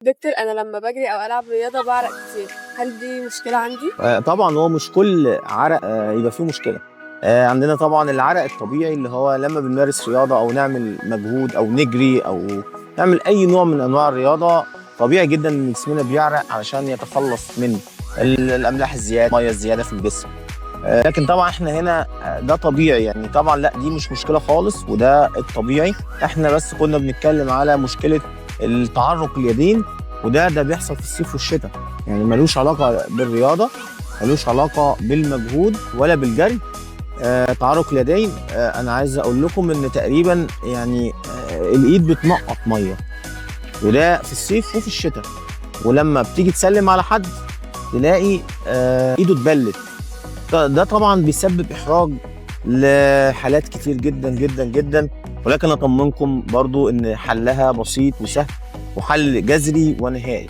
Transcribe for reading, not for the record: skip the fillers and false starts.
دكتور، أنا لما بجري أو ألعب رياضة بعرق كتير، هل دي مشكلة عندي؟ طبعًا هو مش كل عرق يبقى فيه مشكلة. عندنا طبعًا العرق الطبيعي اللي هو لمّا بنمارس رياضة أو نعمل مجهود أو نجري أو نعمل أي نوع من أنواع الرياضة، طبيعي جدًا إن جسمنا بيعرق علشان يتخلّص من الأملاح الزيادة، المَيّة الزيادة في الجسم. لكن طبعًا إحنا هنا ده طبيعي، يعني طبعًا لأ، دي مش مشكلة خالص وده الطبيعي. إحنا بس كنا بنتكلم على مشكلة تعرُّق اليدين، وده بيحصل في الصيف والشتا، يعني ما لوش علاقة بالرياضة، ما لوش علاقة بالمجهود ولا بالجري. تعرُّق اليدين، أنا عايز أقول لكم إن تقريبًا يعني الإيد بتنقّط مَيّة، وده في الصيف وفي الشتا، ولمّا بتيجي تسلِّم على حد تلاقي إيده اتبلِّت. ده طبعًا بيسبب إحراج لحالات كتير جدًا، جدًا، جدًا، ولكن أطمنكم برضه إن حلّها بسيط وسهل وحل جذري ونهائي.